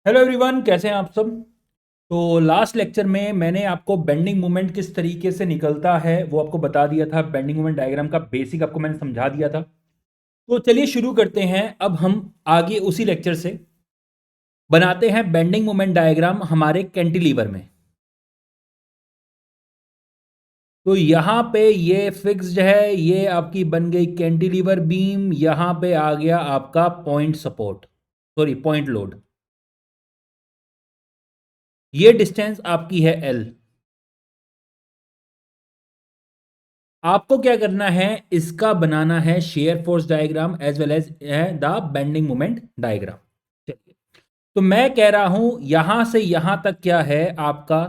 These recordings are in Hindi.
हेलो एवरीवन, कैसे हैं आप सब। तो लास्ट लेक्चर में मैंने आपको बेंडिंग मोमेंट किस तरीके से निकलता है वो आपको बता दिया था। बेंडिंग मोमेंट डायग्राम का बेसिक आपको मैंने समझा दिया था। तो चलिए शुरू करते हैं। अब हम आगे उसी लेक्चर से बनाते हैं बेंडिंग मोमेंट डायग्राम हमारे कैंटिलीवर में। तो यहाँ पे ये फिक्स्ड है, ये आपकी बन गई कैंटिलीवर बीम। यहाँ पे आ गया आपका point support, sorry point load. ये डिस्टेंस आपकी है एल। आपको क्या करना है, इसका बनाना है shear force diagram as well as the bending moment diagram. चलिए, तो मैं कह रहा हूं यहां से यहां तक क्या है आपका,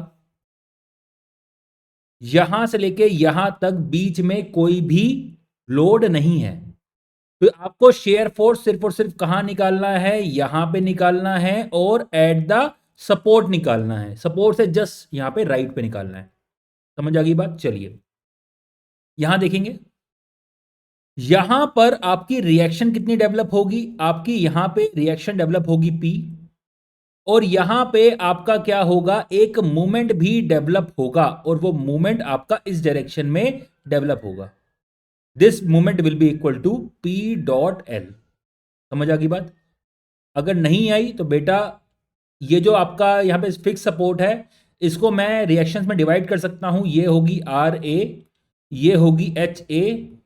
यहां से लेके यहां तक बीच में कोई भी लोड नहीं है। तो आपको शेयर फोर्स सिर्फ और सिर्फ कहां निकालना है, यहां पे निकालना है और एट द सपोर्ट निकालना है। सपोर्ट से जस्ट यहां पे राइट पे निकालना है। समझ आ गई बात। चलिए यहां देखेंगे, यहां पर आपकी रिएक्शन कितनी डेवलप होगी, आपकी यहां पे रिएक्शन डेवलप होगी P। और यहां पे आपका क्या होगा, एक मूवमेंट भी डेवलप होगा और वो मूवमेंट आपका इस डायरेक्शन में डेवलप होगा। This movement will be equal to P dot L. समझ आ गई बात। अगर नहीं आई तो बेटा, ये जो आपका यहां पे फिक्स सपोर्ट है, इसको मैं रिएक्शंस में डिवाइड कर सकता हूं। ये होगी आर ए, ये होगी एच ए,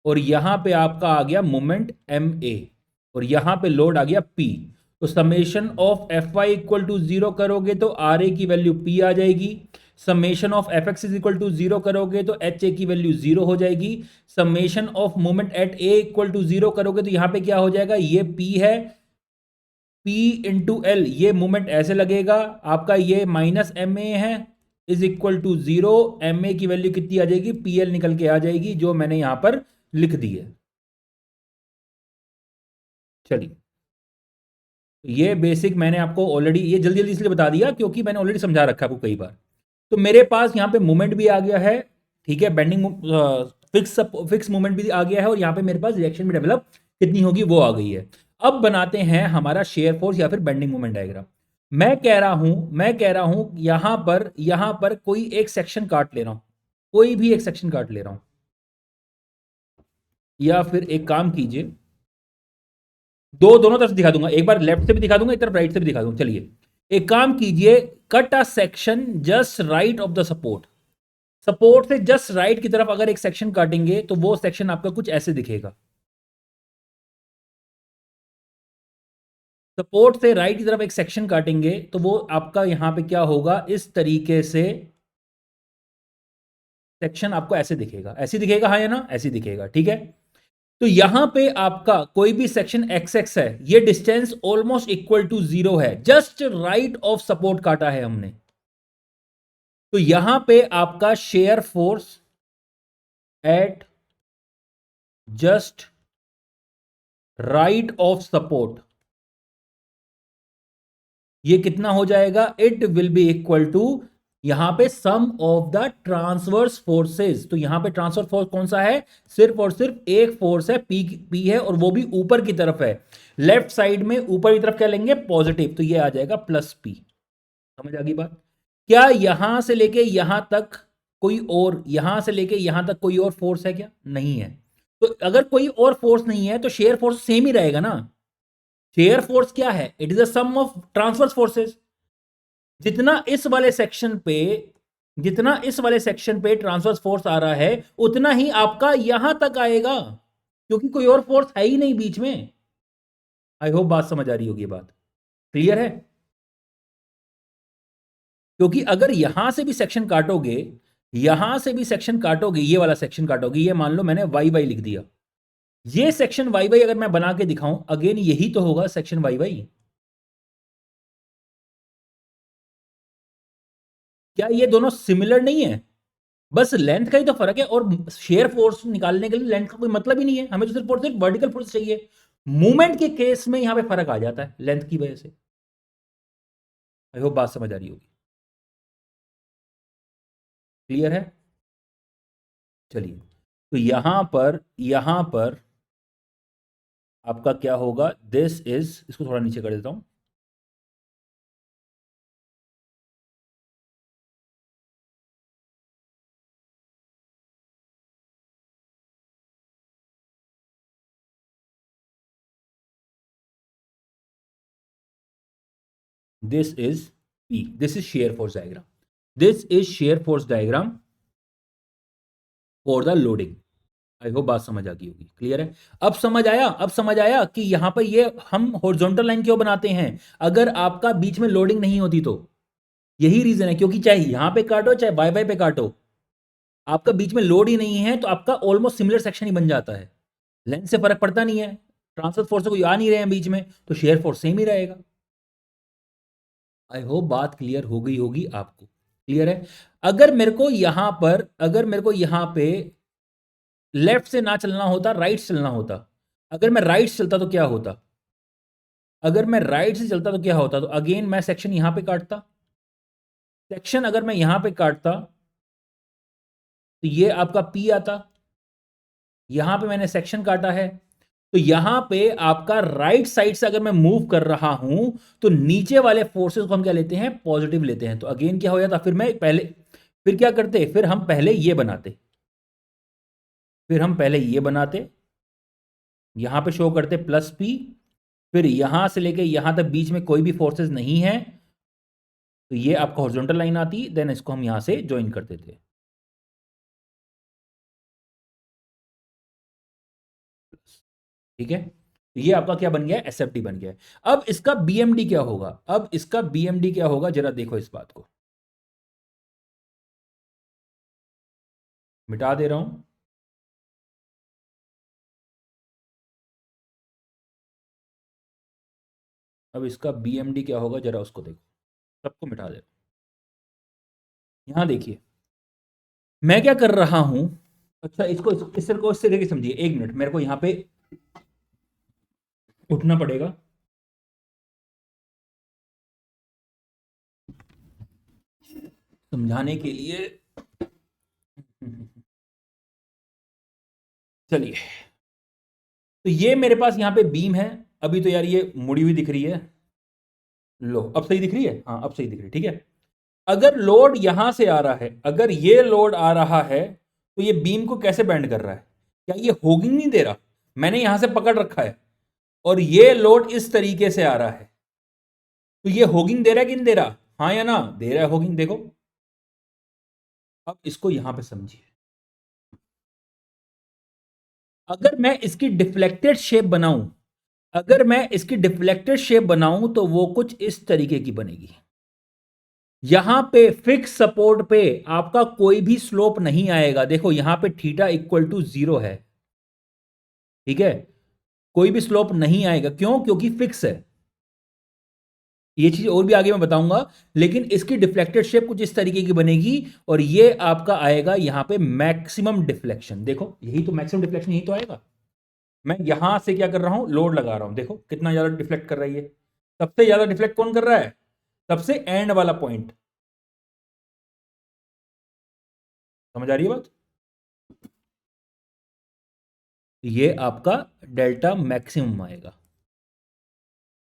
और यहां पे आपका आ गया मोमेंट एम ए, और यहां पे लोड आ गया पी। तो summation of F Y equal to zero करोगे तो आर ए की वैल्यू पी आ जाएगी। Summation of F X is equal to zero करोगे तो एच ए की वैल्यू जीरो हो जाएगी। Summation of moment at A equal to zero करोगे तो यहां पे क्या हो जाएगा, ये पी है, पी इंटू एल, ये मूवमेंट ऐसे लगेगा आपका, ये माइनस एम ए है, is equal to zero. M A की वैल्यू कितनी आ जाएगी, पी एल निकल के आ जाएगी, जो मैंने यहां पर लिख दी है। चलिए, ये बेसिक मैंने आपको ऑलरेडी, ये जल्दी जल्दी इसलिए बता दिया क्योंकि मैंने ऑलरेडी समझा रखा है आपको कई बार। तो मेरे पास यहाँ पे मूवमेंट भी आ गया है, ठीक है, बेंडिंग फिक्स फिक्स मूवमेंट भी आ गया है, और यहाँ पे मेरे पास रिएक्शन भी डेवलप कितनी होगी वो आ गई है। अब बनाते हैं हमारा शेयर फोर्स या फिर बेंडिंग मूवमेंट डायग्राम। मैं कह रहा हूं यहां पर कोई एक सेक्शन काट ले रहा हूं, कोई भी एक सेक्शन काट ले रहा हूं। या फिर एक काम कीजिए, दोनों तरफ से दिखा दूंगा, एक बार लेफ्ट से भी दिखा दूंगा, एक तरफ राइट से भी दिखा दूंगा। चलिए एक काम कीजिए, cut a section just right of the support. Support से जस्ट राइट की तरफ अगर एक सेक्शन काटेंगे तो वो सेक्शन आपका कुछ ऐसे दिखेगा। सपोर्ट से राइट की तरफ एक सेक्शन काटेंगे तो वो आपका यहां पे क्या होगा, इस तरीके से सेक्शन आपको ऐसे दिखेगा, ऐसे दिखेगा, हाँ या ना, ऐसे दिखेगा, ठीक है। तो यहां पे आपका कोई भी सेक्शन एक्स एक्स है, ये distance almost equal to zero है, जस्ट राइट ऑफ सपोर्ट काटा है हमने। तो यहां पे आपका shear force at just right of support, ये कितना हो जाएगा, it will be equal to, यहां पे sum of the transverse forces. तो यहां पे ट्रांसवर्स फोर्स कौन सा है, सिर्फ और सिर्फ एक फोर्स है, पी पी है, और वो भी ऊपर की तरफ है। लेफ्ट साइड में ऊपर की तरफ क्या लेंगे, पॉजिटिव, तो ये आ जाएगा प्लस पी। समझ आ गई बात। क्या यहां से लेके यहां तक कोई और, यहां से लेके यहां तक कोई और फोर्स है क्या, नहीं है। तो अगर कोई और फोर्स नहीं है तो शेयर फोर्स सेम ही रहेगा ना। शेयर फोर्स क्या है, it is the sum of transverse forces. जितना इस वाले सेक्शन पे जितना इस वाले सेक्शन पे ट्रांसवर्स फोर्स आ रहा है, उतना ही आपका यहां तक आएगा, क्योंकि कोई और फोर्स है ही नहीं बीच में। आई होप बात समझ आ रही होगी, बात क्लियर है। क्योंकि अगर यहां से भी सेक्शन काटोगे, यहां से भी सेक्शन काटोगे, ये वाला सेक्शन काटोगे, ये मान लो मैंने वाई वाई लिख दिया, ये सेक्शन वाई वाई अगर मैं बना के दिखाऊं, अगेन यही तो होगा सेक्शन वाई वाई। क्या ये दोनों सिमिलर नहीं है, बस लेंथ का ही तो फर्क है। और शेयर फोर्स निकालने के लिए लेंथ का कोई मतलब ही नहीं है, हमें तो सिर्फ और सिर्फ वर्टिकल फोर्स चाहिए। मूवमेंट के केस में यहां पे फर्क आ जाता है लेंथ की वजह से। आई होप बात समझ आ रही होगी, क्लियर है। चलिए, तो यहां पर आपका क्या होगा, दिस इज, इसको थोड़ा नीचे कर देता हूं। This is P, this is share force diagram, this is share force diagram for the loading. I hope बात समझ आ गई होगी, क्लियर है। अब समझ आया, अब समझ आया कि यहां पर ये हम हॉरिजॉन्टल लाइन क्यों बनाते हैं अगर आपका बीच में लोडिंग नहीं होती तो। यही रीजन है, क्योंकि चाहे यहां पे काटो चाहे वाई वाई पे काटो, आपका बीच में लोड ही नहीं है तो आपका ऑलमोस्ट सिमिलर सेक्शन ही बन जाता है। लेंथ से फर्क पड़ता नहीं है, ट्रांसफर फोर्स कोई आ नहीं रहे हैं बीच में, तो शेयर फोर्स सेम ही रहेगा। आई होप बात क्लियर हो गई होगी आपको, क्लियर है। अगर मेरे को यहां पे लेफ्ट से ना चलना होता, राइट से चलना होता, अगर मैं राइट से चलता तो क्या होता, अगर मैं राइट से चलता तो क्या होता, तो अगेन मैं सेक्शन यहां पे काटता, सेक्शन अगर मैं यहां पे काटता तो ये आपका P आता, यहां पे मैंने सेक्शन काटा है, तो यहां पे आपका राइट साइड से अगर मैं मूव कर रहा हूं तो नीचे वाले फोर्सेस को हम क्या लेते हैं, पॉजिटिव लेते हैं। तो अगेन क्या हो जाता, फिर क्या करते, फिर हम पहले ये बनाते, यहां पे शो करते +P, फिर यहां से लेके यहां तक बीच में कोई भी फोर्सेस नहीं है, तो ये आपका हॉरिजॉन्टल लाइन आती, देन इसको हम यहां से ज्वाइन कर देते। ठीक है, तो ये आपका क्या बन गया, SFD बन गया। अब इसका BMD क्या होगा, अब इसका BMD क्या होगा, जरा देखो इस बात को, मिटा दे रहा हूं। अब इसका BMD क्या होगा, जरा उसको देखो, सबको मिटा दे। यहां देखिए मैं क्या कर रहा हूं, अच्छा इसको इस तरीके समझिए, एक मिनट मेरे को यहां पे उठना पड़ेगा, समझाने के लिए। चलिए, तो ये मेरे पास यहां पे बीम है, अभी तो यार ये मुड़ी हुई दिख रही है, लो अब सही दिख रही है, हाँ अब सही दिख रही है, ठीक है। अगर लोड यहां से आ रहा है, अगर ये लोड आ रहा है तो ये बीम को कैसे बेंड कर रहा है, क्या ये होगिंग नहीं दे रहा, मैंने यहां से पकड़ रखा है और ये लोड इस तरीके से आ रहा है, तो ये होगिंग दे रहा है कि नहीं दे रहा, हाँ या ना, दे रहा है होगिंग, देखो। अब इसको यहां पे समझिए, अगर मैं इसकी डिफ्लेक्टेड शेप बनाऊं, तो वो कुछ इस तरीके की बनेगी। यहां पे फिक्स सपोर्ट पे आपका कोई भी स्लोप नहीं आएगा, देखो यहां पे θ = 0 है, ठीक है, कोई भी स्लोप नहीं आएगा, क्यों, क्योंकि फिक्स है। ये चीज और भी आगे मैं बताऊंगा, लेकिन इसकी डिफ्लेक्टेड शेप कुछ इस तरीके की बनेगी और ये आपका आएगा यहां पे मैक्सिमम डिफ्लेक्शन, देखो यही तो मैक्सिमम डिफ्लेक्शन, यही तो आएगा। मैं यहां से क्या कर रहा हूं, लोड लगा रहा हूं, देखो कितना ज्यादा डिफ्लेक्ट कर रही है, सबसे ज्यादा डिफ्लेक्ट कौन कर रहा है, सबसे एंड वाला पॉइंट, समझ आ रही है बात। ये आपका डेल्टा मैक्सिमम आएगा,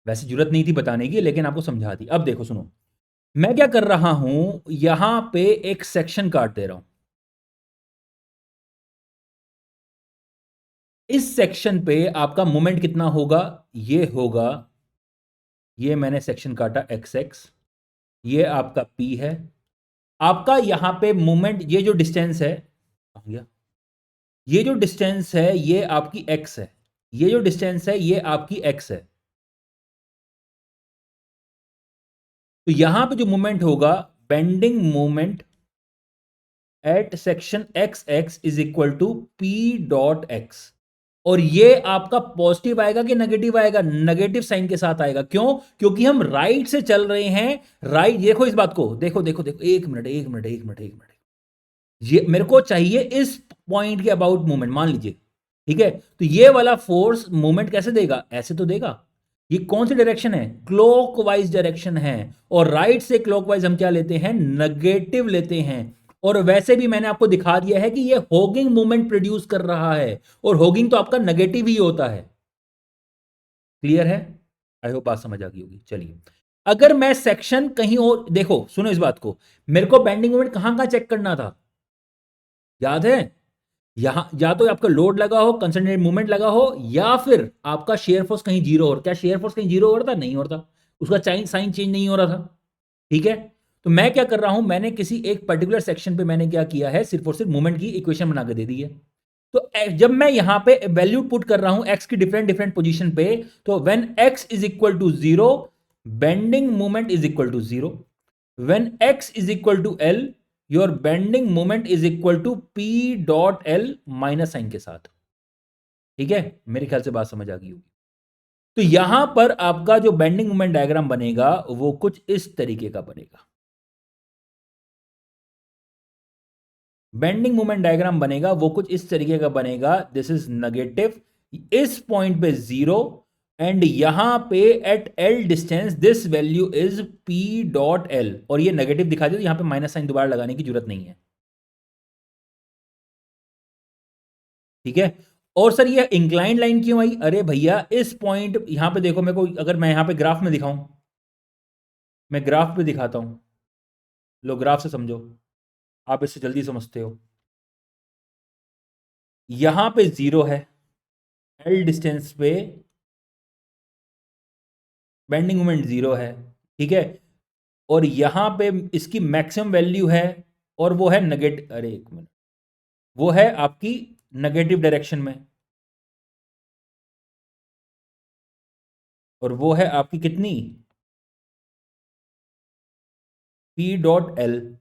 वैसे जरूरत नहीं थी बताने की लेकिन आपको समझा दी। अब देखो सुनो, मैं क्या कर रहा हूं, यहां पे एक सेक्शन काट दे रहा हूं, इस सेक्शन पे आपका मोमेंट कितना होगा, ये होगा, ये मैंने सेक्शन काटा XX, ये आपका P है, आपका यहां पे मोमेंट, ये जो डिस्टेंस है, कहां गया, ये जो डिस्टेंस है ये आपकी X है, ये जो डिस्टेंस है ये आपकी X है, तो यहां पे जो मोमेंट होगा, bending moment eight section XX = P.X, और ये आपका पॉजिटिव आएगा कि नेगेटिव आएगा, नेगेटिव साइन के साथ आएगा, क्यों, क्योंकि हम राइट से चल रहे हैं, राइट, देखो इस बात को, देखो देखो देखो, एक मिनट, ये मेरे को चाहिए इस पॉइंट के अबाउट मूवमेंट, मान लीजिए, ठीक है, तो ये वाला फोर्स मूवमेंट कैसे देगा, ऐसे तो देगा, ये कौन सी डायरेक्शन है, क्लॉकवाइज डायरेक्शन है, और राइट से क्लॉकवाइज हम क्या लेते हैं, नेगेटिव लेते हैं, और वैसे भी मैंने आपको दिखा दिया है कि ये होगिंग मूवमेंट प्रोड्यूस कर रहा है, और होगिंग तो आपका नेगेटिव ही होता है, क्लियर है। आई होप बात समझ आ गई होगी। चलिए, अगर मैं सेक्शन कहीं और, देखो सुनो इस बात को, मेरे को बेंडिंग मोमेंट कहां कहां चेक करना था, याद है, यहां या तो आपका लोड लगा हो, कंसंट्रेटेड मूवमेंट लगा हो, या फिर आपका शेयर फोर्स कहीं जीरो हो, क्या शेयर फोर्स कहीं जीरो हो रहा था, नहीं हो रहा था, उसका साइन चेंज नहीं हो रहा था। ठीक है, तो मैं क्या कर रहा हूं, मैंने किसी एक पर्टिकुलर सेक्शन पे मैंने क्या किया है, सिर्फ और सिर्फ मोमेंट की इक्वेशन बना के दे दी है। तो जब मैं यहां पे वैल्यू पुट कर रहा हूं एक्स की डिफरेंट डिफरेंट पोजीशन पे, तो when X is equal to 0, bending moment is equal to 0। When X is equal to L, your bending moment is equal to P dot L minus sign के साथ। ठीक है, मेरे ख्याल से बात समझ आ गई होगी। तो यहां पर आपका जो बेंडिंग मोमेंट डायग्राम बनेगा वो कुछ इस तरीके का बनेगा। बेंडिंग मोमेंट डायग्राम बनेगा वो कुछ इस तरीके का बनेगा, दिस इज नेगेटिव, इस पॉइंट पे 0, एंड यहां पे at L distance this value is P dot L, और ये नेगेटिव दिखा दो, यहां पे माइनस साइन दोबारा लगाने की जरूरत नहीं है। ठीक है, और सर ये इंक्लाइन लाइन क्यों आई? अरे भैया इस पॉइंट यहां पे देखो, मेरे को अगर मैं यहां पे ग्राफ में दिखाऊं, मैं ग्राफ पे दिखाता हूं, लो ग्राफ से समझो, आप इससे जल्दी समझते हो। यहां पे 0 है, एल डिस्टेंस पे बेंडिंग मोमेंट 0 है। ठीक है, और यहां पे इसकी मैक्सिमम वैल्यू है, और वो है नेगेटिव, अरे एक मिनट, वो है आपकी नेगेटिव डायरेक्शन में, और वो है आपकी कितनी, पी डॉट एल।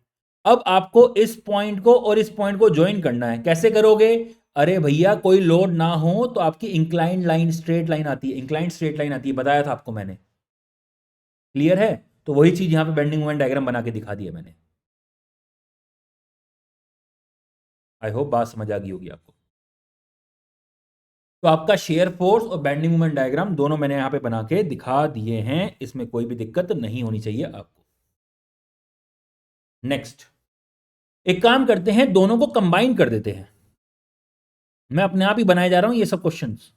अब आपको इस पॉइंट को और इस पॉइंट को ज्वाइन करना है, कैसे करोगे? अरे भैया कोई लोड ना हो तो आपकी इंक्लाइंड लाइन स्ट्रेट लाइन आती है, इंक्लाइंड स्ट्रेट लाइन आती है, बताया था आपको मैंने। क्लियर है? तो वही चीज यहां पे बेंडिंग मोमेंट डायग्राम बना के दिखा दिया मैंने। आई होप बात समझ आ गई होगी आपको। तो आपका शेयर फोर्स और बेंडिंग मोमेंट डायग्राम दोनों मैंने यहां पे बना के दिखा दिए हैं, इसमें कोई भी दिक्कत नहीं होनी चाहिए आपको। नेक्स्ट, एक काम करते हैं, दोनों को कंबाइन कर देते हैं। मैं अपने आप ही बनाए जा रहा हूं ये सब क्वेश्चंस,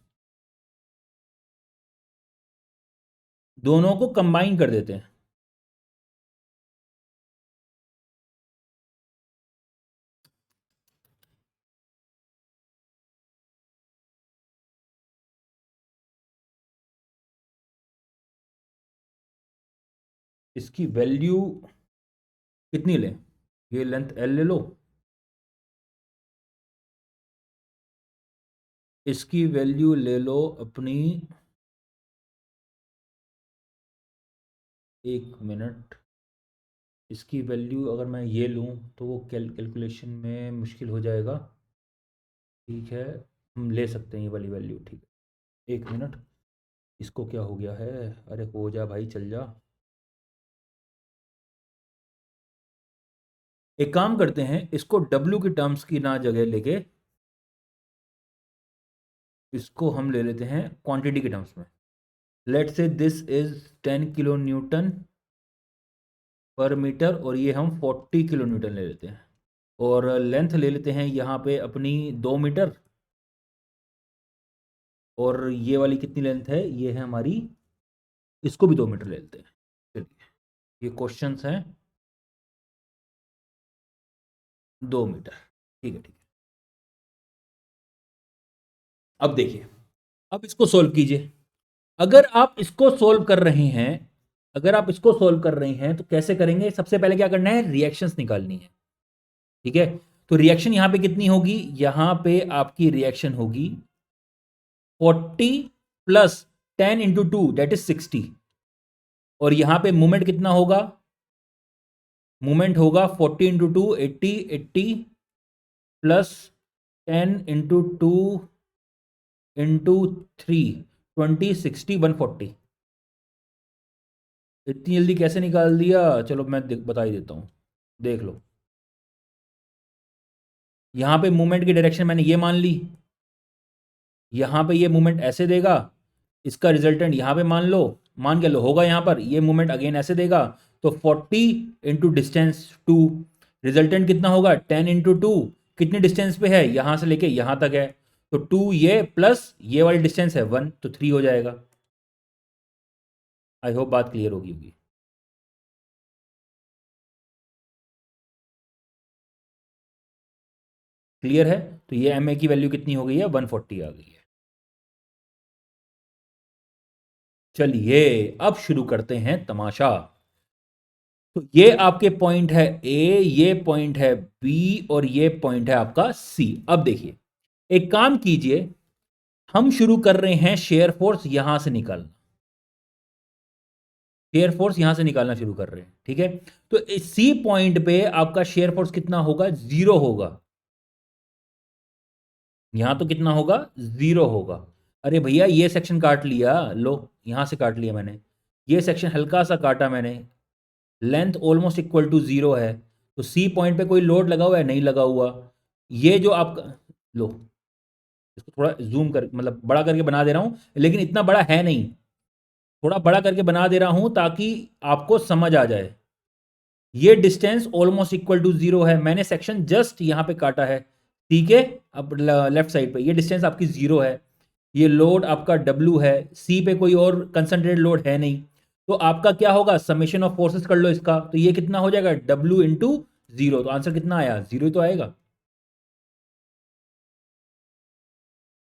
दोनों को कंबाइन कर देते हैं। इसकी वैल्यू कितनी लें? ये लेंथ एल ले लो, इसकी वैल्यू ले लो अपनी, एक मिनट, इसकी वैल्यू अगर मैं ये लूं तो वो कैलकुलेशन में मुश्किल हो जाएगा। ठीक है, हम ले सकते हैं ये वाली वैल्यू, ठीक है, एक मिनट, इसको क्या हो गया है, अरे हो जा भाई, चल जा। एक काम करते हैं, इसको W की टर्म्स की ना जगह लेके इसको हम ले लेते हैं क्वांटिटी के टर्म्स में। लेट से दिस इज 10 किलो न्यूटन पर मीटर, और ये हम 40 किलो न्यूटन ले लेते हैं, और लेंथ ले लेते हैं यहाँ पे अपनी 2 मीटर, और ये वाली कितनी लेंथ है, ये है हमारी, इसको भी 2 मीटर ले लेते हैं। चलिए, ये क्वेश्चंस हैं, 2 मीटर, ठीक है, ठीक है। अब देखिए, अब इसको सोल्व कीजिए। अगर आप इसको सोल्व कर रहे हैं, अगर आप इसको सोल्व कर रहे हैं तो कैसे करेंगे? सबसे पहले क्या करना है, रिएक्शंस निकालनी है। ठीक है, तो रिएक्शन यहां पे कितनी होगी, यहां पे आपकी रिएक्शन होगी 40 प्लस 10 × 2 दैट इज 60, और यहां पे मूवमेंट कितना होगा, मूवमेंट होगा 40 × 2 80, 80 प्लस 10 × 2 × 3 20 60 140। इतनी जल्दी कैसे निकाल दिया? चलो मैं बता ही देता हूँ, देख लो। यहाँ पे मूवमेंट की डायरेक्शन मैंने ये मान ली, यहाँ पे ये मूवमेंट ऐसे देगा, इसका रिजल्टेंट यहाँ पे मान लो, मान के लो होगा यहाँ पर ये मूवमेंट अगेन ऐसे देगा, तो 40 × डिस्टेंस 2, रिजल्टेंट कितना होगा 10 × 2, कितनी डिस्टेंस पे है, यहाँ से लेके यहाँ तक है, तो 2 ये प्लस ये वाली डिस्टेंस है 1, तो 3 हो जाएगा। आई होप बात क्लियर होगी। क्लियर है? तो ये एम ए की वैल्यू कितनी हो गई है, 140 आ गई है। चलिए अब शुरू करते हैं तमाशा। तो ये आपके पॉइंट है ए, ये पॉइंट है बी और ये पॉइंट है आपका सी। अब देखिए, एक काम कीजिए, हम शुरू कर रहे हैं शेयर फोर्स यहां से निकालना। शेयर फोर्स यहां से निकालना शुरू कर रहे हैं, ठीक है। तो इस सी पॉइंट पे आपका शेयर फोर्स कितना होगा? 0 होगा। यहां तो कितना होगा? 0 होगा। अरे भैया ये सेक्शन काट लिया, लो यहां से काट लिया मैंने, ये सेक्शन हल्का सा काटा मैंने, लेंथ ऑलमोस्ट इक्वल टू 0 है। तो सी पॉइंट पे कोई लोड लगा हुआ है? नहीं लगा हुआ। ये जो आपका, लो इसको थोड़ा जूम कर, मतलब बड़ा करके बना दे रहा हूं, लेकिन इतना बड़ा है नहीं, थोड़ा बड़ा करके बना दे रहा हूं ताकि आपको समझ आ जाए। ये डिस्टेंस ऑलमोस्ट इक्वल टू 0 है, मैंने सेक्शन जस्ट यहां पे काटा है, ठीक है। अब लेफ्ट साइड पे ये डिस्टेंस आपकी 0 है, ये लोड आपका W है, सी पे कोई और कंसंट्रेटेड लोड है नहीं। तो आपका क्या होगा? समेशन ऑफ फोर्सेस कर लो इसका, तो ये कितना हो जाएगा? W into 0। तो आंसर कितना आया? 0 तो आएगा।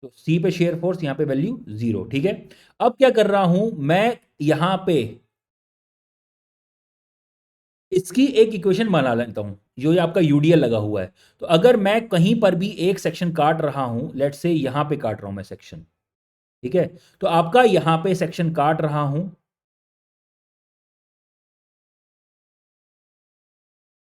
तो सी पे शेयर फोर्स यहां पे वैल्यू 0, ठीक है। अब क्या कर रहा हूं मैं, यहां पे इसकी एक इक्वेशन बना लेता हूं, जो ये आपका यूडीएल लगा हुआ है। तो अगर मैं कहीं पर भी एक सेक्शन काट रहा हूं, लेट से यहां पे काट रहा हूं मैं सेक्शन, ठीक है। तो आपका यहां पे सेक्शन काट रहा हूं,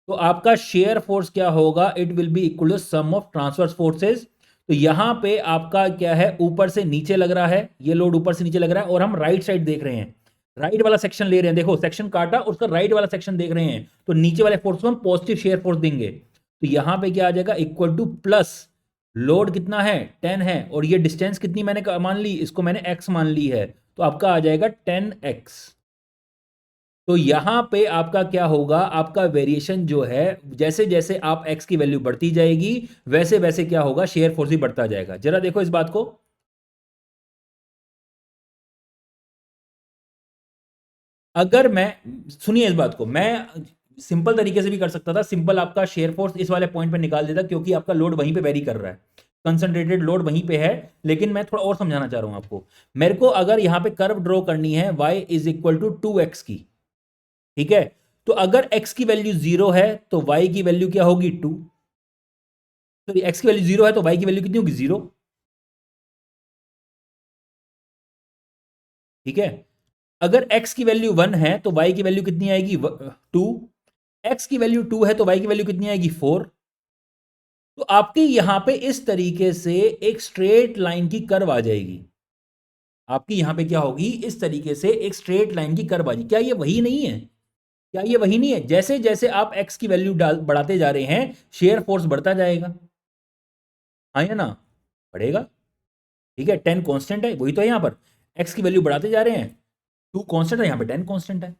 तो आपका शेयर फोर्स क्या होगा? It will be equal to sum of transverse forces. तो यहां पे आपका क्या है? ऊपर से नीचे लग रहा है, ये लोड ऊपर से नीचे लग रहा है, और हम राइट साइड देख रहे हैं, राइट वाला सेक्शन ले रहे हैं। देखो सेक्शन काटा, उसका राइट वाला सेक्शन देख रहे हैं, तो नीचे वाले फोर्स को हम पॉजिटिव शेयर फोर्स देंगे। तो यहां पे क्या आ जाएगा? इक्वल टू प्लस, लोड कितना है? 10 है, और ये डिस्टेंस कितनी मैंने मान ली? इसको मैंने x मान ली है, तो आपका आ जाएगा 10x। तो यहां पे आपका क्या होगा? आपका वेरिएशन जो है, जैसे जैसे आप x की वैल्यू बढ़ती जाएगी, वैसे वैसे क्या होगा? शेयर फोर्स भी बढ़ता जाएगा। जरा देखो इस बात को, अगर मैं, सुनिए इस बात को, मैं सिंपल तरीके से भी कर सकता था, सिंपल आपका शेयर फोर्स इस वाले पॉइंट पे निकाल देता, क्योंकि आपका लोड वहीं पे वेरी कर रहा है, कंसंट्रेटेड लोड वहीं पे है। लेकिन मैं थोड़ा और समझाना चाह रहा हूं आपको। मेरे को अगर यहां पे कर्व ड्रॉ करनी है y is equal to 2x की, ठीक है। तो अगर x की वैल्यू 0 है तो y की वैल्यू क्या होगी? 2। तो x की वैल्यू 0 है तो y की वैल्यू कितनी होगी? 0, ठीक है। अगर x की वैल्यू 1 है तो y की वैल्यू कितनी आएगी? 2। x की वैल्यू 2 है तो y की वैल्यू कितनी आएगी? 4। तो आपकी यहां पे इस तरीके से एक स्ट्रेट लाइन की कर्व आ जाएगी। आपकी यहां पे क्या होगी? इस तरीके से एक स्ट्रेट लाइन की कर्व आ जाएगी। क्या ये वही नहीं है? क्या ये वही नहीं है? जैसे जैसे आप x की वैल्यू डाल बढ़ाते जा रहे हैं, शेयर फोर्स बढ़ता जाएगा, हाँ या ना? बढ़ेगा, ठीक है। 10 कांस्टेंट है, वही तो है यहां पर, x की वैल्यू बढ़ाते जा रहे हैं, 2 कांस्टेंट है, यहां पे 10 कांस्टेंट है।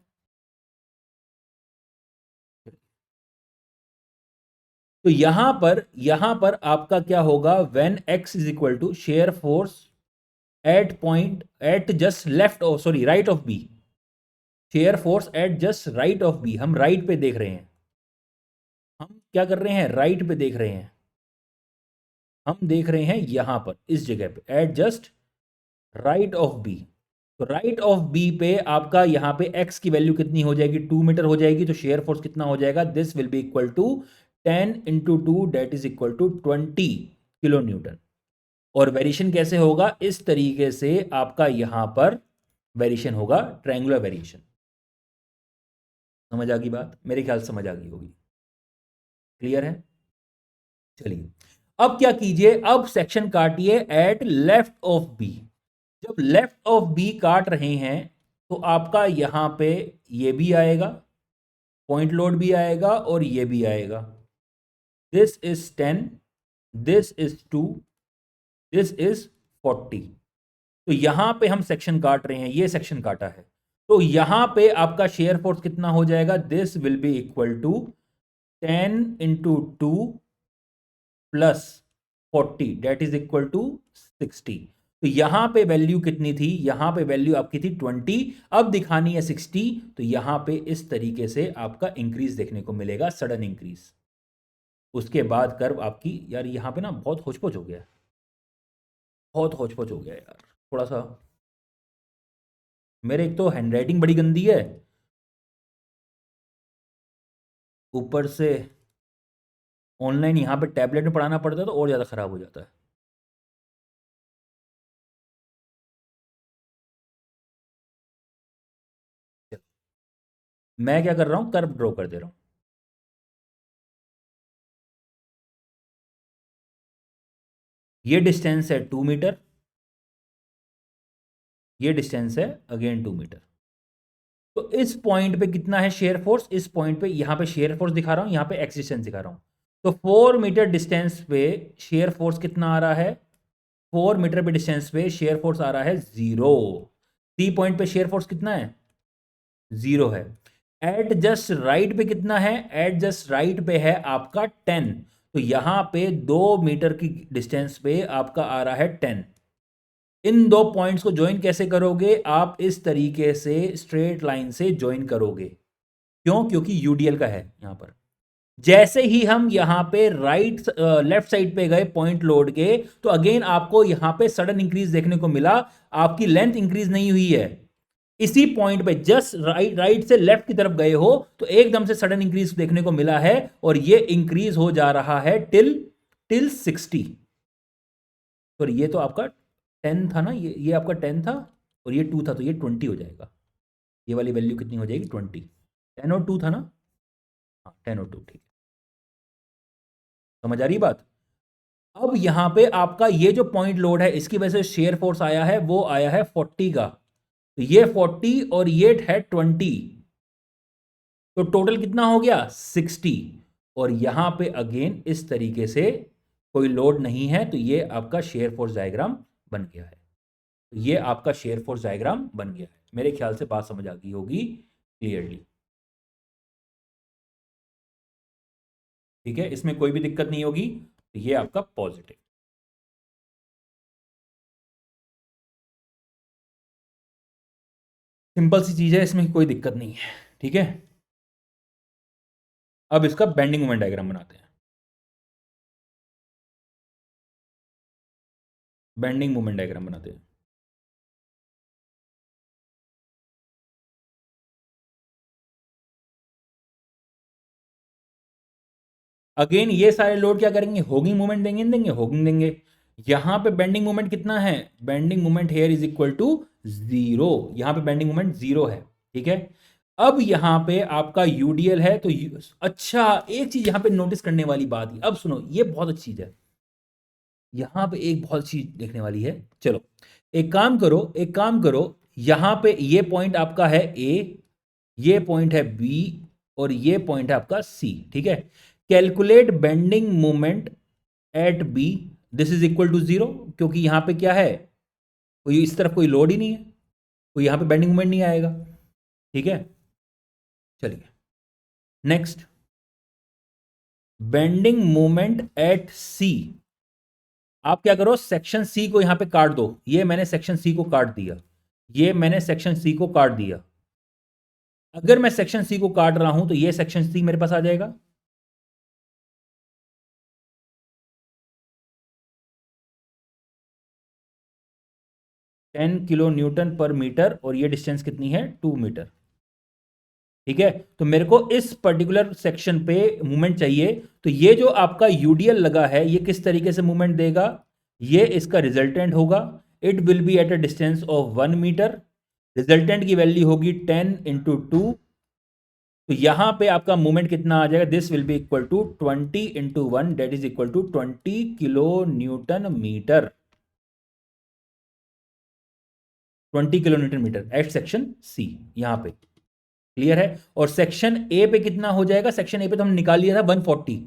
तो यहां पर आपका क्या होगा? When x is equal to shear force at point at just left, O sorry right of B, shear force at just right of B, हम राइट पे देख रहे हैं, हम क्या कर रहे हैं? राइट पे देख रहे हैं, हम देख रहे हैं यहां पर इस जगह पे at just right of B. तो राइट ऑफ बी पे आपका यहां पे x की वैल्यू कितनी हो जाएगी? 2 मीटर हो जाएगी। तो शेयर फोर्स कितना हो जाएगा? This will be equal to 10 × 2 that is equal to 20 kN। और वेरिएशन कैसे होगा? इस तरीके से आपका यहां पर वेरिएशन होगा, ट्रायंगुलर वेरिएशन। समझ आ गई बात? मेरे ख्याल से समझ आ गई होगी, क्लियर है। चलिए अब क्या कीजिए, अब सेक्शन काटिए एट लेफ्ट ऑफ बी। जब लेफ्ट ऑफ बी काट रहे हैं, तो आपका यहां पे ये भी आएगा, पॉइंट लोड भी आएगा, और ये भी आएगा। This is 10, this is 2, this is 40। तो यहां पे हम सेक्शन काट रहे हैं, ये सेक्शन काटा है। तो यहां पे आपका शेयर फोर्स कितना हो जाएगा? This will be equal to 10 × 2 plus 40 that is equal to 60। तो यहां पे वैल्यू कितनी थी? यहां पे वैल्यू आपकी थी 20, अब दिखानी है 60। तो यहां पे इस तरीके से आपका इंक्रीज देखने को मिलेगा, सडन इंक्रीज। उसके बाद कर्व आपकी, यार यहां पे ना बहुत होचपोच हो गया, बहुत होचपोच हो गया यार, थोड़ा सा मेरे एक तो हैंडराइटिंग बड़ी गंदी है, ऊपर से ऑनलाइन यहाँ पे टैबलेट में पढ़ाना पड़ता है तो और ज़्यादा ख़राब हो जाता है। मैं क्या कर रहा हूँ, कर्व ड्रॉ कर दे रहा हूँ। ये डिस्टेंस है 2 मीटर, ये डिस्टेंस है अगेन 2 मीटर। तो इस पॉइंट पे कितना है शेयर फोर्स, इस पॉइंट पे यहाँ पे शेयर फोर्स दिखा रहा हूँ, यहाँ पे एक्स डिस्टेंस दिखा रहा हूँ। तो 4 मीटर डिस्टेंस पे शेयर फोर्स कितना आ रहा है, 4 मीटर पे डिस्टेंस पे शेयर फोर्स आ रहा है 0। सी पॉइंट पे शेयर फोर्स कितना है, 0 है। एट जस्ट राइट पे कितना है, एट जस्ट राइट पे है आपका 10। तो यहां पे 2 मीटर की डिस्टेंस पे आपका आ रहा है 10। इन दो पॉइंट्स को ज्वाइन कैसे करोगे आप, इस तरीके से स्ट्रेट लाइन से ज्वाइन करोगे। क्यों, क्योंकि यूडीएल का है यहां पर। जैसे ही हम यहां पे राइट लेफ्ट साइड पे गए पॉइंट लोड के, तो अगेन आपको यहां पे सडन इंक्रीज देखने को मिला, आपकी लेंथ इंक्रीज नहीं हुई है। इसी पॉइंट पे जस्ट राइट राइट से लेफ्ट की तरफ गए हो तो एकदम से सडन इंक्रीज देखने को मिला है, और ये इंक्रीज हो जा रहा है टिल टिल 60। तो ये तो आपका 10 था ना, ये आपका 10 था, और ये 2 था, तो ये 20 हो जाएगा। ये वाली वैल्यू कितनी हो जाएगी, 20। 10 और 2 था ना, हाँ 10 और 2, ठीक है। समझ आ रही बात। अब यहां पे आपका ये जो पॉइंट लोड है इसकी वजह से शेयर फोर्स आया है, वो आया है 40 का। तो ये 40 और ये है 20, तो टोटल कितना हो गया 60। और यहां पे अगेन इस तरीके से कोई लोड नहीं है, तो ये आपका शेयर फोर्स डायग्राम बन गया है। तो ये आपका शेयर फोर्स डायग्राम बन गया है। मेरे ख्याल से बात समझ आ गई होगी क्लियरली। ठीक है, इसमें कोई भी दिक्कत नहीं होगी। तो ये आपका पॉजिटिव, सिंपल सी चीज है, इसमें कोई दिक्कत नहीं है। ठीक है, अब इसका बेंडिंग मोमेंट डायग्राम बनाते हैं। बेंडिंग मोमेंट डायग्राम बनाते हैं। अगेन ये सारे लोड क्या करेंगे, होगिंग मोमेंट देंगे, देंगे होगिंग देंगे। यहां पे बेंडिंग मोमेंट कितना है, bending moment here is equal to 0। यहां पे बेंडिंग मोमेंट 0 है। ठीक है, अब यहां पे आपका यूडीएल है, तो अच्छा एक चीज यहां पे नोटिस करने वाली बात है, अब सुनो ये बहुत अच्छी चीज है। यहां पे एक बहुत चीज देखने वाली है। चलो एक काम करो, एक काम करो, यहां पे ये पॉइंट आपका है ए, ये पॉइंट है बी, और ये पॉइंट है आपका सी। ठीक है, calculate bending moment at B, this is equal to 0, क्योंकि यहां पे क्या है, कोई इस तरफ कोई लोड ही नहीं है, कोई यहां पे बेंडिंग मोमेंट नहीं आएगा। ठीक है, चलिए नेक्स्ट, बेंडिंग मोमेंट एट सी। आप क्या करो, सेक्शन सी को यहां पे काट दो, ये मैंने सेक्शन सी को काट दिया, ये मैंने सेक्शन सी को काट दिया। अगर मैं सेक्शन सी को काट रहा हूं तो ये सेक्शन सी मेरे पास आ जाएगा। 10 kN/मीटर, और ये डिस्टेंस कितनी है, 2 मीटर। ठीक है, तो मेरे को इस पर्टिकुलर सेक्शन पे मूवमेंट चाहिए। तो ये जो आपका यूडीएल लगा है ये किस तरीके से मूवमेंट देगा, ये इसका रिजल्टेंट होगा। It will be at a distance of 1 metre. Resultant की वैल्यू होगी 10 × 2। तो यहां पे आपका मूवमेंट कितना आ जाएगा, this will be equal to 20 × 1, that is equal to 20 kN/मीटर। 20 kN/मीटर एट सेक्शन सी, यहां पे क्लियर है। और सेक्शन ए पे कितना हो जाएगा, सेक्शन ए पे तो हम निकाल लिया था 140,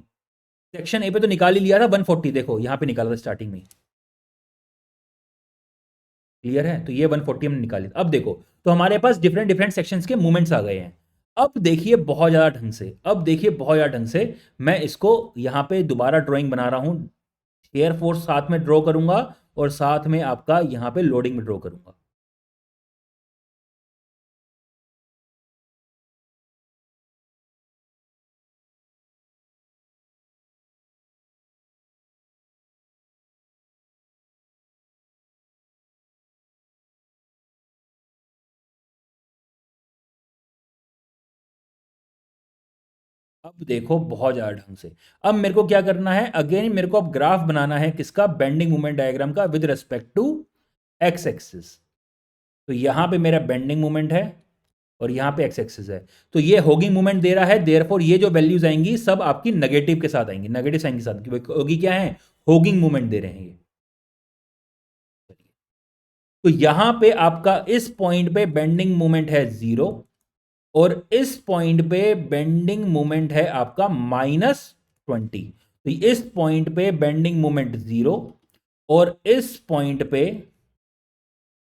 सेक्शन ए पे तो निकाल ही लिया था 140, देखो यहां पे निकाला था स्टार्टिंग में। क्लियर है, तो ये 140 हमने निकाली। अब देखो, तो हमारे पास डिफरेंट डिफरेंट सेक्शंस के मूवमेंट्स आ गए हैं। अब देखिए बहुत ज्यादा ढंग से, अब देखिए बहुत ज्यादा ढंग से, मैं इसको यहां पे दोबारा ड्राइंग बना रहा हूं। एयर फोर्स साथ में ड्रॉ करूंगा, और साथ में आपका यहां पे लोडिंग में ड्रॉ करूंगा। अब देखो बहुत ज़्यादा ढंग से। अब मेरे को क्या करना है, अगेन मेरे को अब ग्राफ बनाना है किसका, बेंडिंग मोमेंट डायग्राम का with respect to X axis. तो यहां पे मेरा बेंडिंग मोमेंट है और यहां पे एक्स एक्सिस है। तो ये होगिंग मोमेंट दे रहा है, देयरफॉर ये जो वैल्यूज आएंगी सब आपकी नेगेटिव के साथ आएंगी, नेगेटिव साइन के साथ, होगी क्या है, होगिंग मोमेंट दे रहे हैं ये। तो यहां पे आपका इस पॉइंट पे बेंडिंग मोमेंट है 0 और इस पॉइंट पे बेंडिंग मोमेंट है आपका -20। तो इस पॉइंट पे बेंडिंग मोमेंट 0 और इस पॉइंट पे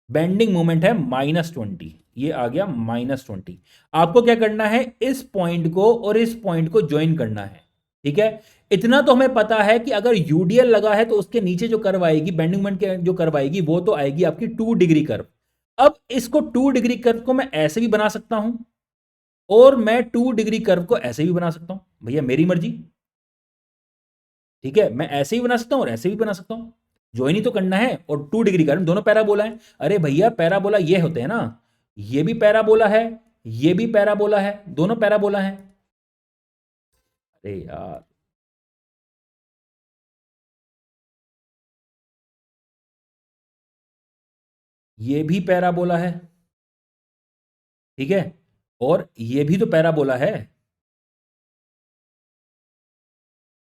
बेंडिंग मोमेंट है -20। ये आ गया -20। आपको क्या करना है, इस पॉइंट को और इस पॉइंट को ज्वाइन करना है। ठीक है, इतना तो हमें पता है कि अगर यूडीएल लगा है तो उसके नीचे जो कर्व आएगी, बेंडिंग मोमेंट के जो कर्व आएगी वो तो आएगी आपकी 2 डिग्री कर्व। अब इसको 2 डिग्री कर्व को मैं ऐसे भी बना सकता हूं और मैं 2 डिग्री कर्व को ऐसे भी बना सकता हूं, भैया मेरी मर्जी। ठीक है, मैं ऐसे ही बना सकता हूं और ऐसे भी बना सकता हूं, ज्वाइन ही तो करना है। और 2 डिग्री कर्व दोनों पैराबोला है। अरे भैया पैराबोला ये होते हैं ना, ये भी पैराबोला है, ये भी पैराबोला है, दोनों पैराबोला है। अरे यार, ये भी पैराबोला है। ठीक है, और ये भी तो पैराबोला है।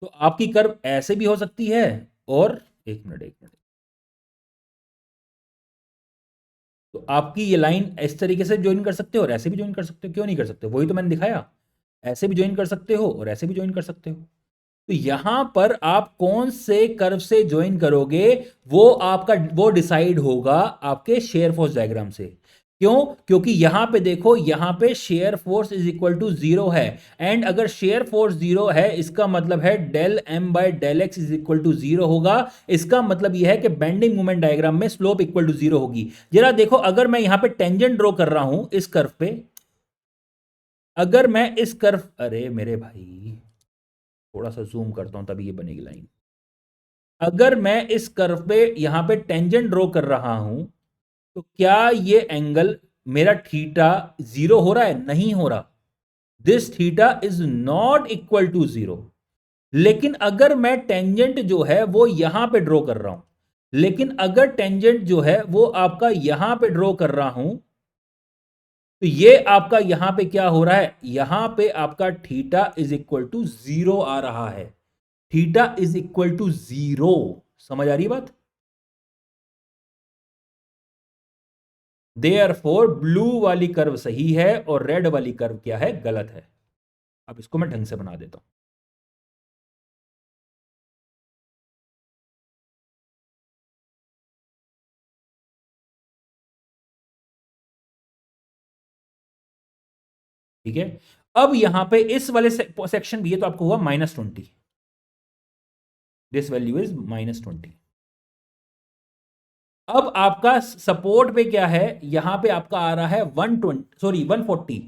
तो आपकी कर्व ऐसे भी हो सकती है और एक मिनट एक मिनट, तो आपकी ये लाइन इस तरीके से ज्वाइन कर सकते हो और ऐसे भी ज्वाइन कर सकते हो, क्यों नहीं कर सकते, वही तो मैंने दिखाया। ऐसे भी ज्वाइन कर सकते हो और ऐसे भी ज्वाइन कर सकते हो। तो यहां पर आप कौन से कर्व से ज्वाइन करोगे, वो आपका वो डिसाइड होगा आपके शेयर फोर्स डायग्राम से। क्यों, क्योंकि यहां पे देखो, यहां पे shear force is equal to 0 है। एंड अगर शेयर फोर्स 0 है इसका मतलब है del M by del X is equal to 0 होगा। इसका मतलब यह है कि बेंडिंग मोमेंट डायग्राम में स्लोप इक्वल टू 0 होगी। जरा देखो, अगर मैं यहां पे टेंजेंट ड्रॉ कर रहा हूं इस कर्व पे, अगर मैं इस कर्व, अरे मेरे भाई थोड़ा सा जूम करता हूं तभी ये बनेगी लाइन। अगर मैं इस कर्व पे यहां पे टेंजेंट ड्रॉ कर रहा हूं तो क्या ये एंगल मेरा थीटा 0 हो रहा है, नहीं हो रहा। This theta is not equal to 0। लेकिन अगर मैं टेंजेंट जो है वो यहां पे ड्रॉ कर रहा हूं, लेकिन अगर टेंजेंट जो है वो आपका यहां पे ड्रॉ कर रहा हूं, तो ये आपका यहां पे क्या हो रहा है, यहां पे आपका थीटा इज इक्वल टू 0 आ रहा है। Theta is equal to 0। समझ आ रही बात। देयरफॉर ब्लू वाली कर्व सही है और रेड वाली कर्व क्या है, गलत है। अब इसको मैं ढंग से बना देता हूं। ठीक है, अब यहां पे इस वाले सेक्शन भी है तो आपको हुआ -20। This value is -20। अब आपका सपोर्ट पे क्या है, यहां पे आपका आ रहा है 120, सॉरी 140।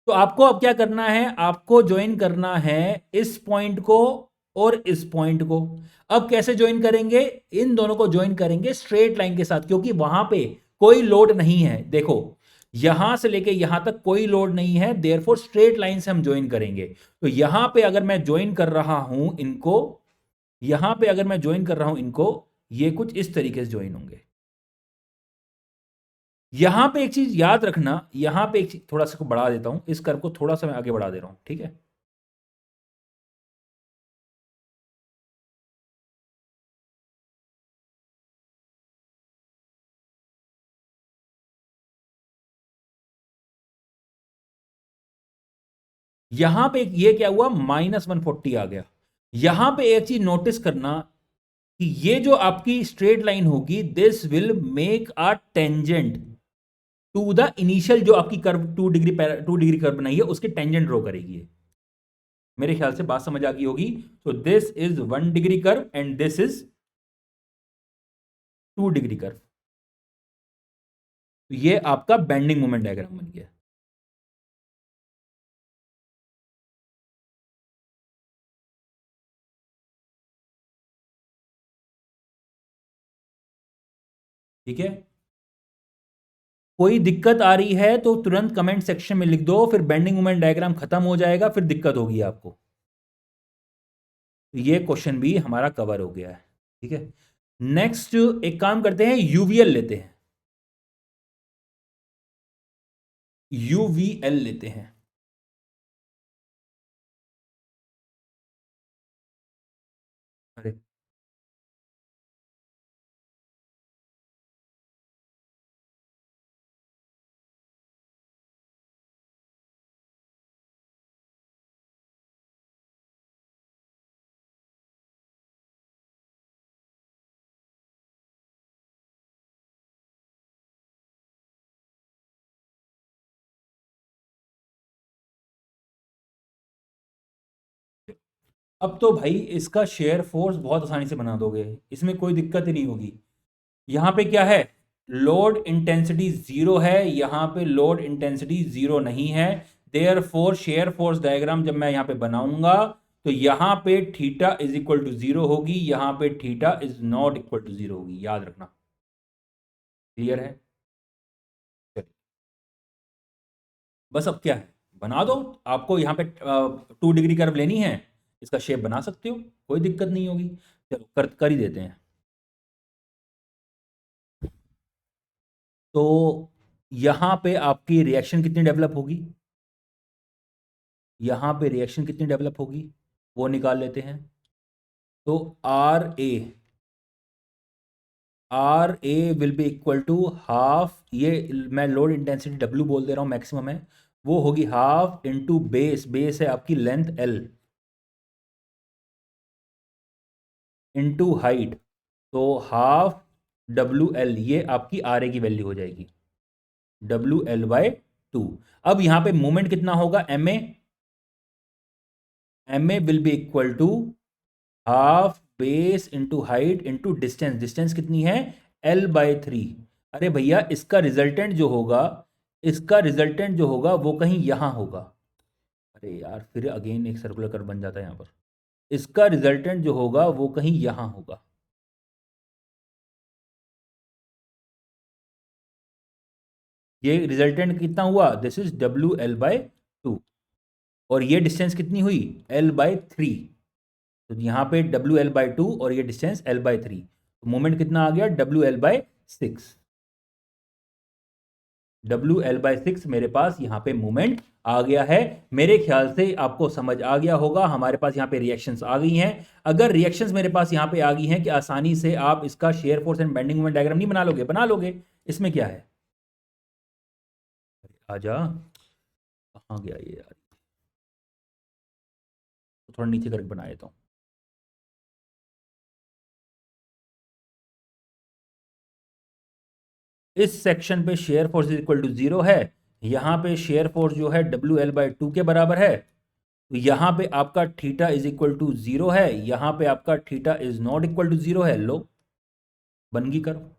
तो आपको अब क्या करना है, आपको ज्वाइन करना है इस पॉइंट को और इस पॉइंट को। अब कैसे ज्वाइन करेंगे, इन दोनों को ज्वाइन करेंगे स्ट्रेट लाइन के साथ, क्योंकि वहां पे कोई लोड नहीं है। देखो, यहां से लेके यहां तक कोई लोड नहीं है, देयरफॉर स्ट्रेट लाइन से हम ज्वाइन करेंगे। तो यहां पे अगर मैं ज्वाइन कर रहा हूं इनको, यहां पे अगर मैं ज्वाइन कर रहा हूं इनको, ये कुछ इस तरीके से ज्वाइन होंगे। यहां पे एक चीज याद रखना, यहां पे एक चीज थोड़ा सा बढ़ा देता हूं, इस कर्व को थोड़ा सा मैं आगे बढ़ा दे रहा हूं, ठीक है। यहां पे ये क्या हुआ, -140 आ गया। यहां पे एक चीज नोटिस करना कि ये जो आपकी स्ट्रेट लाइन होगी, this will make a tangent to the initial जो आपकी कर्व 2 डिग्री कर्व बनाई है उसके टेंजेंट ड्रॉ करेगी ये। मेरे ख्याल से बात समझ आ गई होगी। तो this is 1 degree curve and this is 2 degree curve. तो ये आपका बेंडिंग मोमेंट डायग्राम बन गया। ठीक है, कोई दिक्कत आ रही है तो तुरंत कमेंट सेक्शन में लिख दो, फिर बेंडिंग मोमेंट डायग्राम खत्म हो जाएगा, फिर दिक्कत होगी आपको। ये क्वेश्चन भी हमारा कवर हो गया है। ठीक है, नेक्स्ट एक काम करते हैं, यूवीएल लेते हैं, यूवीएल लेते हैं। अरे अब तो भाई इसका शेयर फोर्स बहुत आसानी से बना दोगे, इसमें कोई दिक्कत ही नहीं होगी। यहां पे क्या है, लोड इंटेंसिटी जीरो है, यहां पे लोड इंटेंसिटी जीरो नहीं है। Therefore shear force diagram जब मैं यहां पे बनाऊंगा तो यहां पे theta is equal to zero होगी, यहां पे theta is not equal to zero होगी, याद रखना। क्लियर है? चलिए, बस अब क्या है, बना दो। आपको यहां पे 2 डिग्री कर्व लेनी है, इसका शेप बना सकते हो, कोई दिक्कत नहीं होगी। चलो कर ही देते हैं। तो यहां पे आपकी रिएक्शन कितनी डेवलप होगी, यहां पे रिएक्शन कितनी डेवलप होगी वो निकाल लेते हैं। तो R A will be equal to half, ये मैं लोड इंटेंसिटी डब्ल्यू बोल दे रहा हूं, मैक्सिमम है, वो होगी हाफ इंटू बेस, बेस है आपकी लेंथ एल, इंटू हाइट, तो हाफ डब्ल्यू एल, ये आपकी आर ए की वैल्यू हो जाएगी, WL/2। अब यहां पे मोमेंट कितना होगा, M A will be equal to half base into height into distance, distance कितनी है, L/3। अरे भैया इसका रिजल्टेंट जो होगा, इसका रिजल्टेंट जो होगा वो कहीं यहां होगा। अरे यार फिर अगेन एक सर्कुलर कर्व बन जाता है यहां पर, इसका रिजल्टेंट जो होगा वो कहीं यहां होगा। ये रिजल्टेंट कितना हुआ, दिस इज WL/2, और ये डिस्टेंस कितनी हुई, L/3। तो यहाँ पे WL/2 और ये डिस्टेंस L/3, तो मोमेंट कितना आ गया, WL/6। WL/6 मेरे पास यहाँ पे मोमेंट आ गया है। मेरे ख्याल से आपको समझ आ गया होगा, हमारे पास यहाँ पे रिएक्शंस आ गई हैं। अगर रिएक्शंस मेरे पास यहाँ पे आ गई हैं कि आसानी से आप इसका shear force and bending moment diagram नहीं बना लोगे, बना लोगे, इसमें क्या है। आजा, कहाँ गया ये यार, तो थोड़ा नीचे करके बना देता हूँ। इस सेक्शन पे shear force is equal to zero है, यहां पे शेयर फोर्स जो है WL/2 के बराबर है, तो यहां पे आपका theta is equal to zero है, यहां पे आपका theta is not equal to zero है। लो, बनगी करो,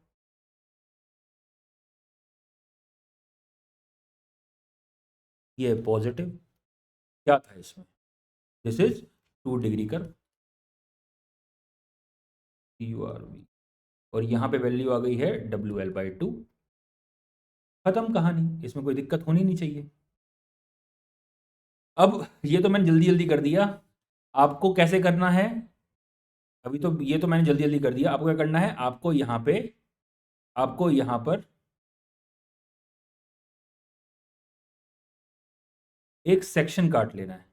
ये पॉजिटिव, क्या था इसमें, दिस इज 2 डिग्री कर URV, और यहां पे वैल्यू आ गई है WL/2। खत्म कहानी, इसमें कोई दिक्कत होनी नहीं चाहिए। अब ये तो मैंने जल्दी जल्दी कर दिया, आपको कैसे करना है, अभी तो ये तो मैंने जल्दी जल्दी कर दिया, आपको क्या करना है, आपको यहां पर एक सेक्शन काट लेना है।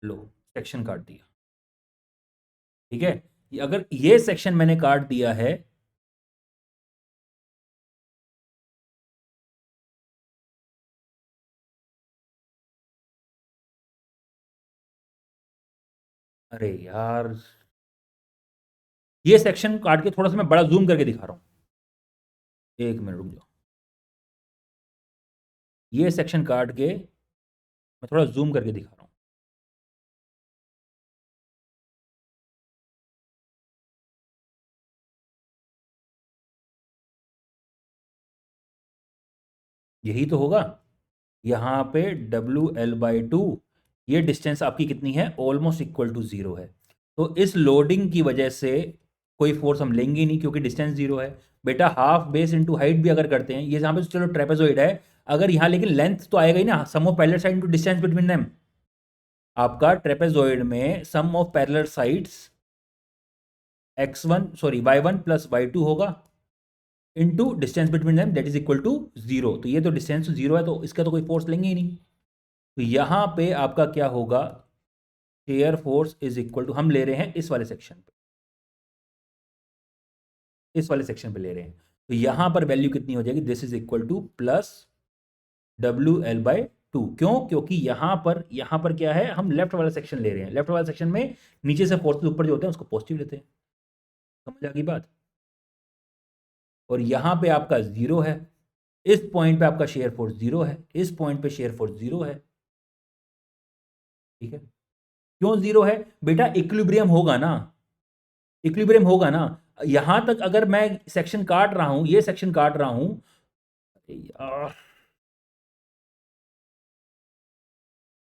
लो, सेक्शन काट दिया, ठीक है। अगर ये सेक्शन मैंने काट दिया है, अरे यार ये सेक्शन काट के थोड़ा सा मैं बड़ा जूम करके दिखा रहा हूं, एक मिनट रुक जाओ, ये सेक्शन काट के मैं थोड़ा जूम करके दिखा रहा हूं। यही तो होगा, यहां पे WL/2, ये डिस्टेंस आपकी कितनी है, ऑलमोस्ट इक्वल टू जीरो है। तो इस लोडिंग की वजह से कोई फोर्स हम लेंगे नहीं क्योंकि डिस्टेंस जीरो है। बेटा हाफ बेस इंटू हाइट भी अगर करते हैं, ये जहां पे चलो ट्रेपेजोइड है, अगर यहां लेकिन लेंथ तो आएगा ही ना, sum of parallel side into distance between them, आपका ट्रेपेजॉइड में sum of parallel sides y1 plus y2 होगा into distance between them that is equal to 0। तो ये तो डिस्टेंस 0 है तो इसका तो कोई फोर्स लेंगे ही नहीं। तो यहां पे आपका क्या होगा, shear force is equal to, हम ले रहे हैं इस वाले सेक्शन पे, इस वाले सेक्शन पे ले रहे हैं, तो यहां पर वैल्यू कितनी हो जाएगी, this is equal two plus WL/2। क्यों? क्योंकि यहां पर क्या है, हम लेफ्ट वाला सेक्शन ले रहे हैं, लेफ्ट वाला सेक्शन में नीचे से फोर्सेस ऊपर जो होते हैं उसको पॉजिटिव लेते हैं। समझ आ गई बात? और यहां पे आपका 0 है, इस पॉइंट पे आपका शेयर फोर्स 0 है, इस पॉइंट पे शेयर फोर्स 0 है। ठीक है, क्यों 0 है बेटा? इक्विलिब्रियम होगा ना, इक्विलिब्रियम होगा ना। यहां तक अगर मैं सेक्शन काट रहा हूं, ये सेक्शन काट रहा हूं, यार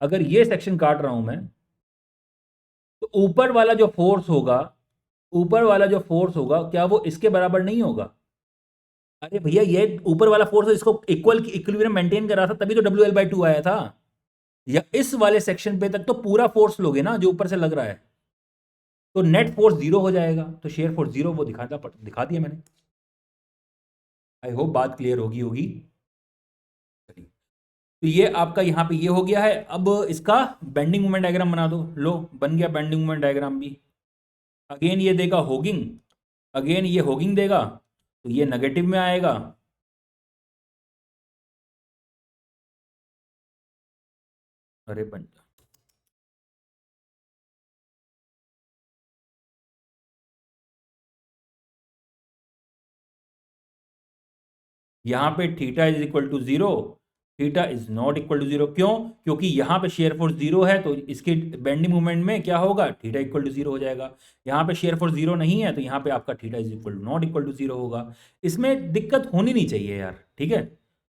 अगर ये सेक्शन काट रहा हूं मैं, तो ऊपर वाला जो फोर्स होगा, ऊपर वाला जो फोर्स होगा क्या वो इसके बराबर नहीं होगा? अरे भैया ये ऊपर वाला फोर्स इसको इक्विलिब्रियम मेंटेन कर रहा था, तभी तो WL/2 आया था। या इस वाले सेक्शन पे तक तो पूरा फोर्स लोगे ना जो ऊपर से लग रहा है, तो नेट फोर्स 0 हो जाएगा, तो शेयर फोर्स 0 वो दिखा दिया मैंने। आई होप बात क्लियर होगी होगी। चलिए, तो ये आपका यहां पे ये हो गया है। अब इसका बेंडिंग मोमेंट डायग्राम बना दो। लो, बन गया बेंडिंग मोमेंट डायग्राम भी। अगेन ये देगा होगिंग, अगेन ये होगिंग देगा, तो ये नेगेटिव में आएगा। अरे बन, यहां पे theta is equal to 0, theta is not equal to 0। क्यों? क्योंकि यहां पे शेयर फोर्स 0 है, तो इसके बेंडिंग मूवमेंट में क्या होगा, थीटा इक्वल टू 0 हो जाएगा। यहां पे शेयर फोर्स 0 नहीं है, तो यहां पे आपका theta is equal to not equal to 0 होगा। इसमें दिक्कत होनी नहीं चाहिए यार, ठीक है।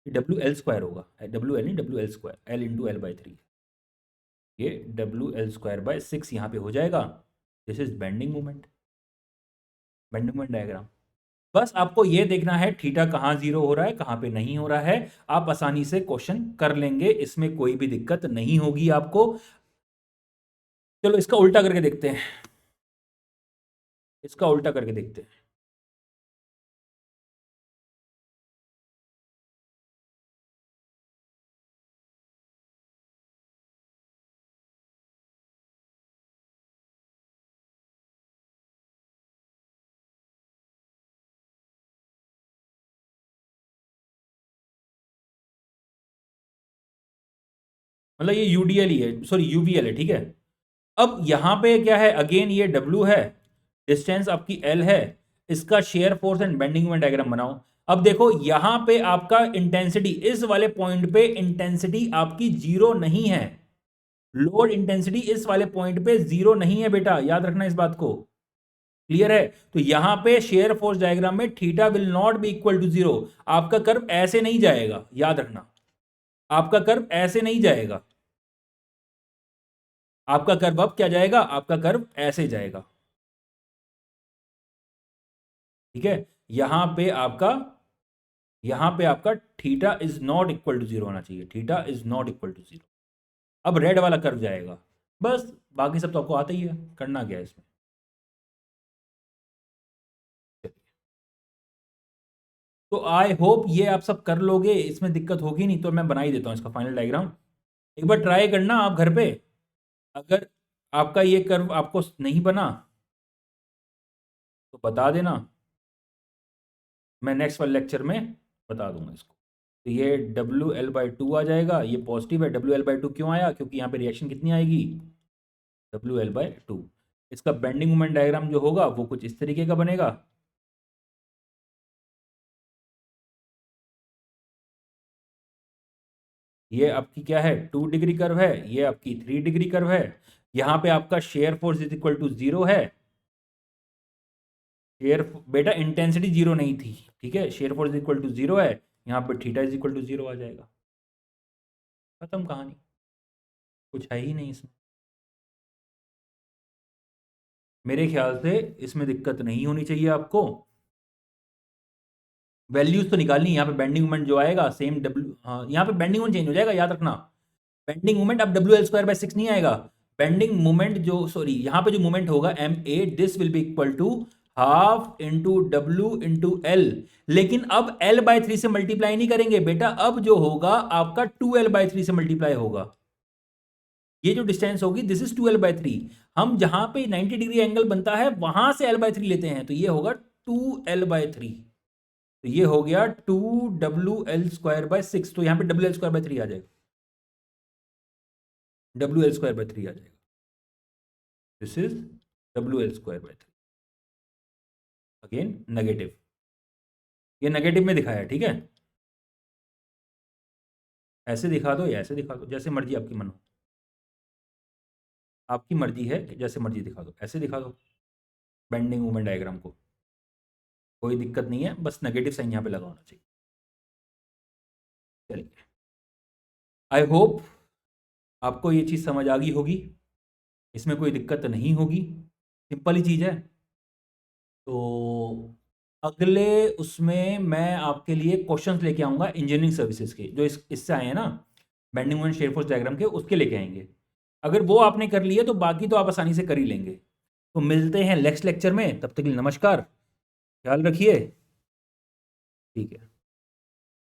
WL² होगा, WL नहीं, WL², L/L/3। ये WL²/6 यहाँ पे हो जाएगा। This is bending moment, bending moment diagram. बस आपको ये देखना है थीटा कहाँ 0 हो रहा है, कहाँ पे नहीं हो रहा है। आप आसानी से क्वेश्चन कर लेंगे, इसमें कोई भी दिक्कत नहीं होगी आपको। चलो इसका उल्टा करके देखते हैं, इसका उल्टा करके देखते हैं। मतलब ये UDL ही है, सॉरी UVL है, ठीक है। अब यहां पे क्या है, अगेन ये W है, डिस्टेंस आपकी L है, इसका shear force and bending moment diagram बनाओ। अब देखो यहां पे आपका इंटेंसिटी, इस वाले पॉइंट पे इंटेंसिटी आपकी 0 नहीं है, लोड इंटेंसिटी इस वाले पॉइंट पे 0 नहीं है बेटा, याद रखना इस बात को। क्लियर है? तो यहां पे शेयर फोर्स डायग्राम में theta will not be equal to 0। आपका कर्व ऐसे नहीं जाएगा, याद रखना, आपका कर्व ऐसे नहीं जाएगा। आपका कर्व अब क्या जाएगा, आपका कर्व ऐसे जाएगा। ठीक है, यहां पे आपका theta is not equal to 0 होना चाहिए, theta is not equal to 0। अब रेड वाला कर्व जाएगा। बस, बाकी सब तो आपको आता ही है, करना क्या है इसमें। तो आई होप ये आप सब कर लोगे, इसमें दिक्कत होगी नहीं, तो मैं बना ही देता हूँ इसका फाइनल डायग्राम। एक बार ट्राई करना आप घर पे, अगर आपका ये कर्व आपको नहीं बना तो बता देना, मैं नेक्स्ट वाले लेक्चर में बता दूंगा इसको। तो ये WL/2 आ जाएगा, ये पॉजिटिव है। WL/2 क्यों आया? क्योंकि यहाँ पे रिएक्शन कितनी आएगी, WL/2। इसका बेंडिंग मोमेंट डायग्राम जो होगा वो कुछ इस तरीके का बनेगा। ये आपकी क्या है, 2 डिग्री कर्व है, ये आपकी 3 डिग्री कर्व है। यहाँ पे आपका shear force is equal to 0 है। शेयर बेटा इंटेंसिटी 0 नहीं थी, ठीक है, shear force is equal to 0 है। यहाँ पे थीटा इज इक्वल टू 0 आ जाएगा, खत्म कहानी, कुछ है ही नहीं इसमें। मेरे ख्याल से इसमें दिक्कत नहीं होनी चाहिए आपको। वैल्यूज तो निकालनी है, यहाँ पे बेंडिंग मोमेंट जो आएगा सेम W, हाँ यहाँ पे बेंडिंग मोमेंट चेंज हो जाएगा, याद रखना। बेंडिंग मोमेंट अब WL²/6 नहीं आएगा, बेंडिंग मोमेंट जो सॉरी यहां पे जो मोमेंट होगा ma, this will be equal to half into W into L. लेकिन अब L/3 से मल्टीप्लाई नहीं करेंगे बेटा, अब जो होगा आपका 2L/3 से मल्टीप्लाई होगा। ये जो डिस्टेंस होगी दिस इज 2L/3। हम जहां पे 90 डिग्री एंगल बनता है वहां से L/3 लेते हैं, तो ये होगा 2L/3। तो ये हो गया 2WL²/6। तो यहां पे WL²/3 आ जाएगा, WL²/3 आ जाएगा। This is WL²/3। Again negative, ये नेगेटिव में दिखाया है, ठीक है। ऐसे दिखा दो या ऐसे दिखा दो, जैसे मर्जी आपकी मन हो, आपकी मर्जी है, जैसे मर्जी दिखा दो, ऐसे दिखा दो बेंडिंग मोमेंट डायग्राम को, कोई दिक्कत नहीं है, बस नेगेटिव साइन यहाँ पे लगा होना चाहिए। चलिए, आई होप आपको ये चीज़ समझ आ गई होगी, इसमें कोई दिक्कत नहीं होगी, सिंपल ही चीज़ है। तो अगले उसमें मैं आपके लिए क्वेश्चंस लेके आऊँगा इंजीनियरिंग सर्विसेज के, जो इससे आए हैं ना, bending moment share force diagram के, उसके लेके आएंगे। अगर वो आपने कर लिए तो बाकी तो आप आसानी से कर ही लेंगे। तो मिलते हैं नेक्स्ट लेक्चर में, तब तक के लिए नमस्कार, ख्याल रखिए, ठीक है।